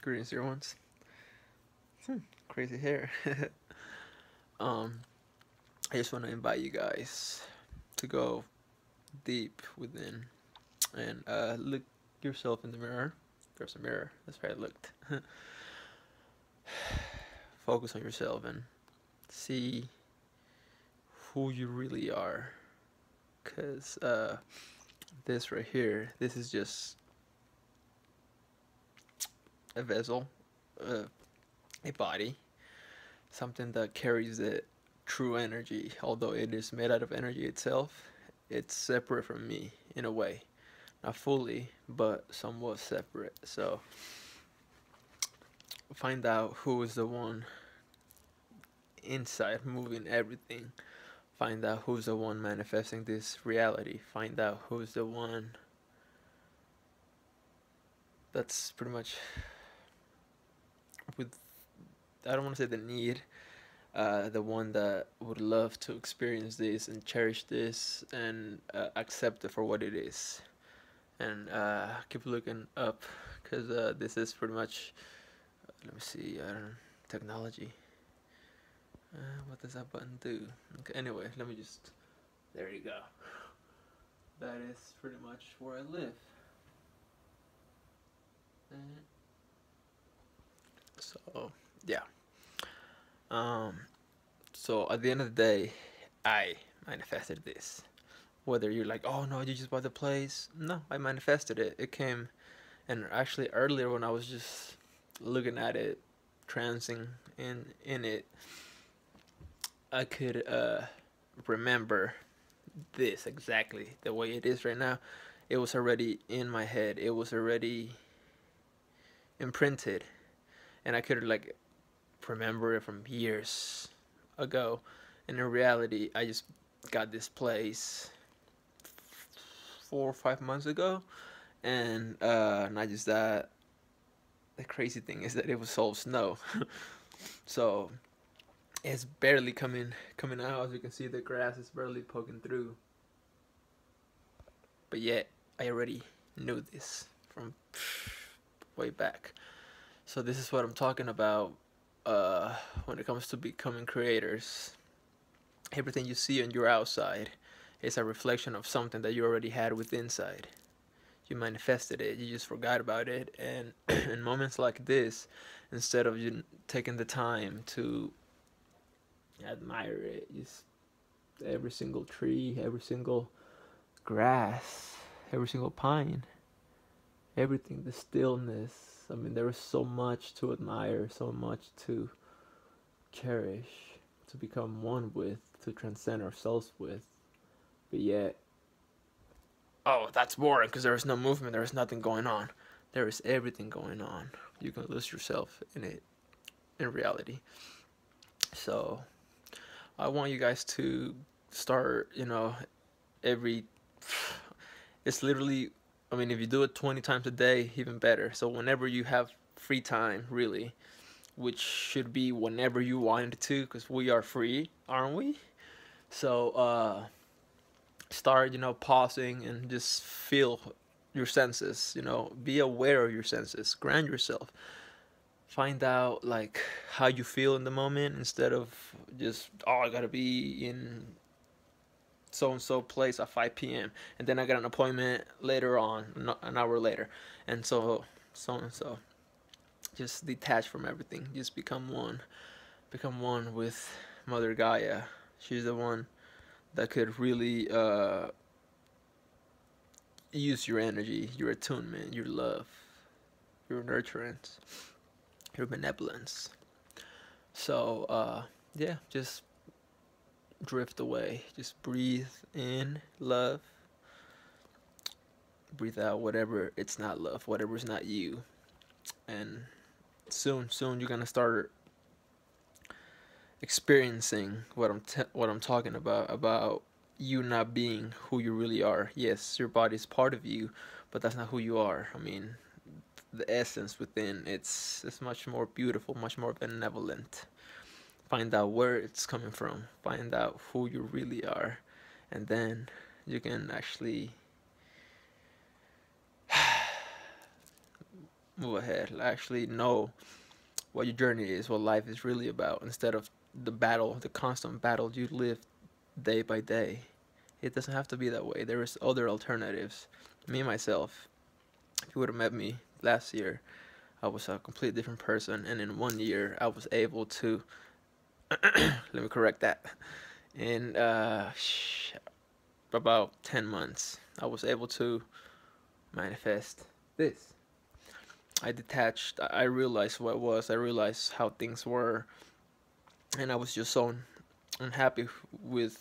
Greetings, dear ones. Crazy hair. um, I just want to invite you guys to go deep within and look yourself in the mirror. There's a mirror. That's where I looked. Focus on yourself and see who you really are. Cause this right here, this is just a vessel, uh, a body, something that carries the true energy. Although it is made out of energy itself, it's separate from me in a way. Not fully, but somewhat separate. So find out who is the one inside moving everything. Find out who's the one manifesting this reality. Find out who's the one that's pretty much with, I don't want to say the need, the one that would love to experience this and cherish this and accept it for what it is. And keep looking up because this is pretty much, let me see, I don't know, technology. What does that button do? Okay, anyway, let me just, there you go. That is pretty much where I live. And so, yeah. So at the end of the day, I manifested this. Whether you're like, oh no, you just bought the place. No, I manifested it. It came, and actually earlier when I was just looking at it, transing in it, I could remember this exactly the way it is right now. It was already in my head. It was already imprinted, and I could like remember it from years ago. And in reality, I just got this place 4 or 5 months ago, and not just that. The crazy thing is that it was all snow, so it's barely coming out. As you can see, the grass is barely poking through. But yet, I already knew this from way back. So this is what I'm talking about when it comes to becoming creators. Everything you see on your outside is a reflection of something that you already had within inside. You manifested it, you just forgot about it, and in moments like this, instead of you taking the time to admire it, just every single tree, every single grass, every single pine, everything, the stillness. I mean, there is so much to admire, so much to cherish, to become one with, to transcend ourselves with. But yet, oh, that's boring because there is no movement, there is nothing going on. There is everything going on. You can lose yourself in it, in reality. So, I want you guys to start, every, it's literally, I mean, if you do it 20 times a day, even better. So, whenever you have free time, really, which should be whenever you want to, because we are free, aren't we? So, start, pausing and just feel your senses, be aware of your senses, ground yourself, find out like how you feel in the moment instead of just, oh, I gotta be in so and so place at 5 p.m. and then I got an appointment later on, an hour later, and so and so. Just detach from everything, just become one with Mother Gaia. She's the one that could really use your energy, your attunement, your love, your nurturance, your benevolence. So, yeah, just drift away. Just breathe in love, breathe out whatever it's not love, whatever is not you. And soon you're gonna start experiencing what I'm talking about you not being who you really are. Yes, your body is part of you, but that's not who you are. I mean, the essence within, it's much more beautiful, much more benevolent. Find out where it's coming from, find out who you really are, and then you can actually move ahead, actually know what your journey is, what life is really about, instead of the battle, the constant battle you live day by day. It doesn't have to be that way. There is other alternatives. Me myself, if you would have met me last year, I was a completely different person, and in 1 year, I was able to. Let me correct that. In about 10 months, I was able to manifest this. I detached. I realized what it was. I realized how things were, and I was just so unhappy with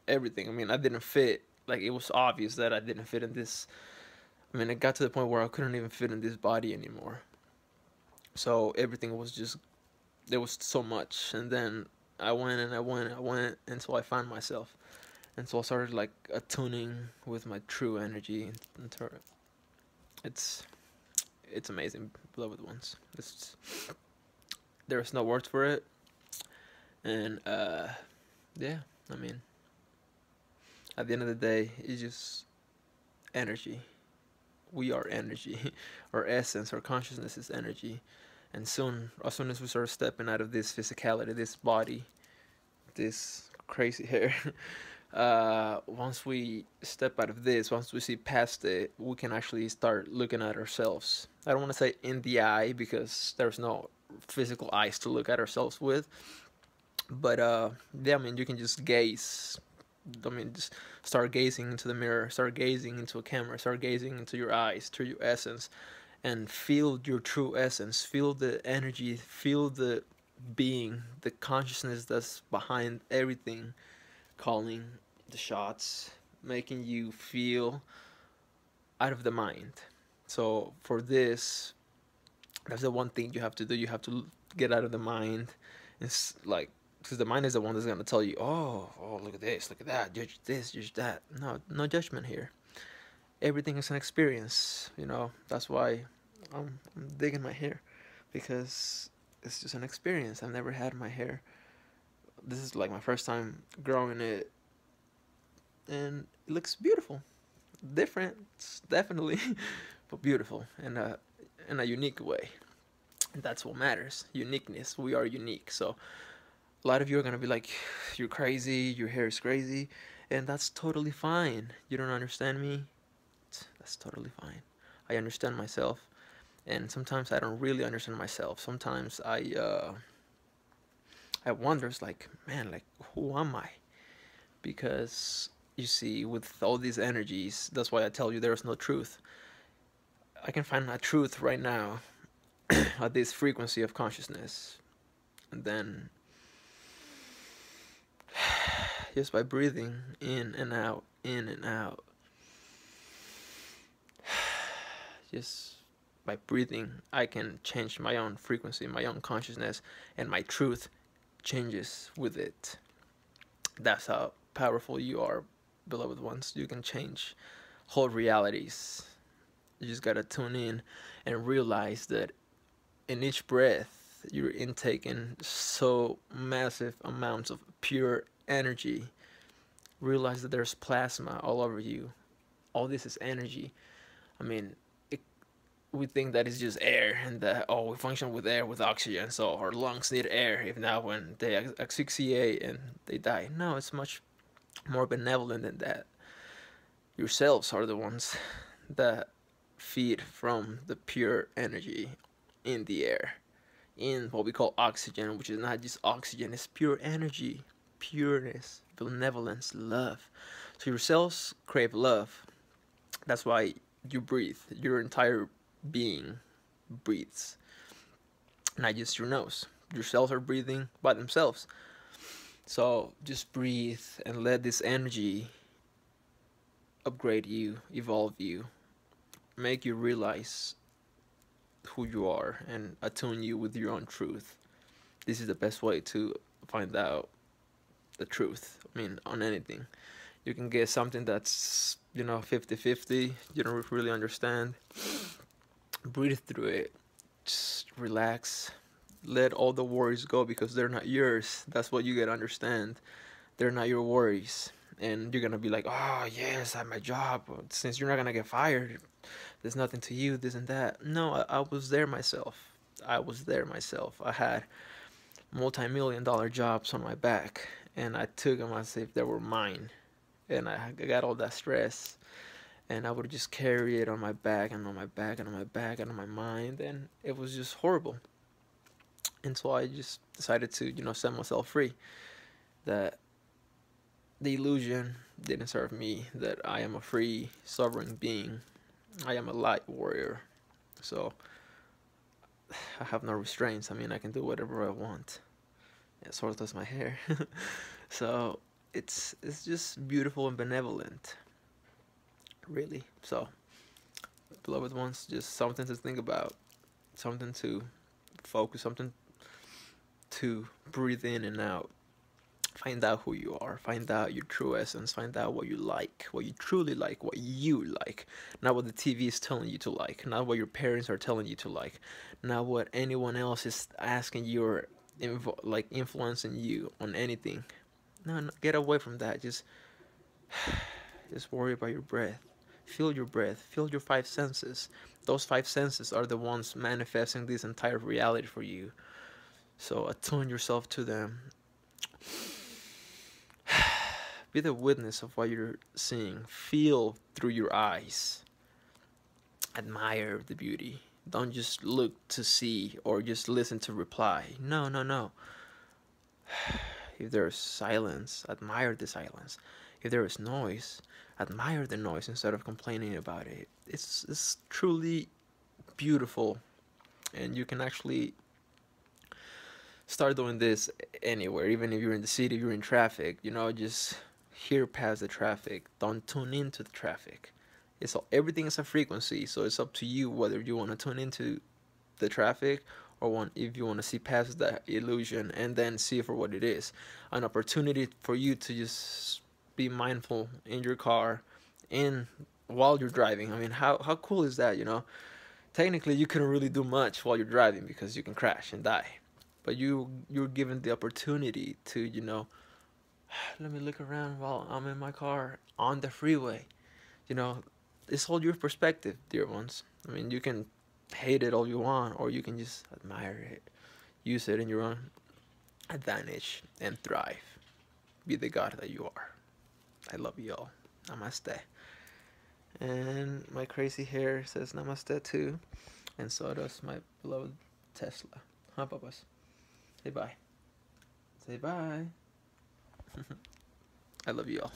everything. I mean, I didn't fit. Like, it was obvious that I didn't fit in this. I mean, it got to the point where I couldn't even fit in this body anymore. So everything was just, there was so much, and then I went and I went and I went until I found myself, and so I started like attuning with my true energy. It's it's amazing, beloved ones. It's, there's no words for it, and yeah. I mean, at the end of the day, it's just energy. We are energy. Our essence, our consciousness is energy. And soon, as soon as we start stepping out of this physicality, this body, this crazy hair, once we step out of this, once we see past it, we can actually start looking at ourselves. I don't want to say in the eye, because there's no physical eyes to look at ourselves with. But yeah, I mean, you can just gaze. I mean, just start gazing into the mirror, start gazing into a camera, start gazing into your eyes, through your essence, and feel your true essence. Feel the energy, feel the being, the consciousness that's behind everything, calling the shots, making you feel out of the mind. So for this, that's the one thing you have to do. You have to get out of the mind. It's like, because the mind is the one that's gonna tell you, oh, look at this, look at that, judge this, judge that. No, no judgment here. Everything is an experience. You know, that's why I'm digging my hair, because it's just an experience. I've never had my hair. This is like my first time growing it, and it looks beautiful, different, definitely, but beautiful in a unique way. And that's what matters. Uniqueness. We are unique. So a lot of you are gonna be like, "You're crazy. Your hair is crazy," and that's totally fine. You don't understand me. That's totally fine. I understand myself, and sometimes I don't really understand myself. Sometimes I wonders like, man, like, who am I? Because you see, with all these energies, that's why I tell you there's no truth. I can find a truth right now at this frequency of consciousness, and then just by breathing in and out, in and out, just by breathing, I can change my own frequency, my own consciousness, and my truth changes with it. That's how powerful you are, beloved ones. You can change whole realities. You just gotta tune in and realize that in each breath, you're intaking so massive amounts of pure energy. Realize that there's plasma all over you. All this is energy. I mean, we think that it's just air, and that, oh, we function with air, with oxygen, so our lungs need air. If not, when they asphyxiate and they die. No, it's much more benevolent than that. Your cells are the ones that feed from the pure energy in the air, in what we call oxygen, which is not just oxygen, it's pure energy, pureness, benevolence, love. So your cells crave love. That's why you breathe. Your entire being breathes, not just your nose. Your cells are breathing by themselves. So just breathe and let this energy upgrade you, evolve you, make you realize who you are, and attune you with your own truth. This is the best way to find out the truth. I mean, on anything. You can get something that's, 50-50, you don't really understand. Breathe through it. Just relax. Let all the worries go, because they're not yours. That's what you gotta understand. They're not your worries. and you're gonna be like, oh yes, I have my job. Since you're not gonna get fired, there's nothing to you, this and that. No, I was there myself. I was there myself. I had multi-million-dollar jobs on my back, and I took them as if they were mine. And I got all that stress, and I would just carry it on my back and on my back and on my back and on my mind, and it was just horrible. And so I just decided to, set myself free. That the illusion didn't serve me. That I am a free, sovereign being. I am a light warrior. So I have no restraints. I mean, I can do whatever I want. Yeah, so does my hair. So it's just beautiful and benevolent, really. So, beloved ones, just something to think about, something to focus, something to breathe in and out. Find out who you are. Find out your true essence. Find out what you like, what you truly like, what you like. Not what the TV is telling you to like. Not what your parents are telling you to like. Not what anyone else is asking you or influencing you on anything. No, get away from that. Just worry about your breath. Feel your breath. Feel your five senses. Those five senses are the ones manifesting this entire reality for you. So attune yourself to them. Be the witness of what you're seeing. Feel through your eyes. Admire the beauty. Don't just look to see or just listen to reply. No, no, no. If there is silence, admire the silence. If there is noise, admire the noise instead of complaining about it. It's truly beautiful, and you can actually start doing this anywhere, even if you're in the city, if you're in traffic, just hear past the traffic. Don't tune into the traffic. Everything is a frequency, so it's up to you whether you want to tune into the traffic or if you want to see past that illusion and then see it for what it is. An opportunity for you to just be mindful in your car and while you're driving. I mean, how cool is that, Technically, you couldn't really do much while you're driving because you can crash and die. But you're given the opportunity to, let me look around while I'm in my car on the freeway. It's all your perspective, dear ones. I mean, you can hate it all you want, or you can just admire it, use it in your own advantage, and thrive. Be the God that you are. I love you all. Namaste. And my crazy hair says namaste too, and so does my beloved Tesla. Huh, papas? Say bye. Say bye. I love you all.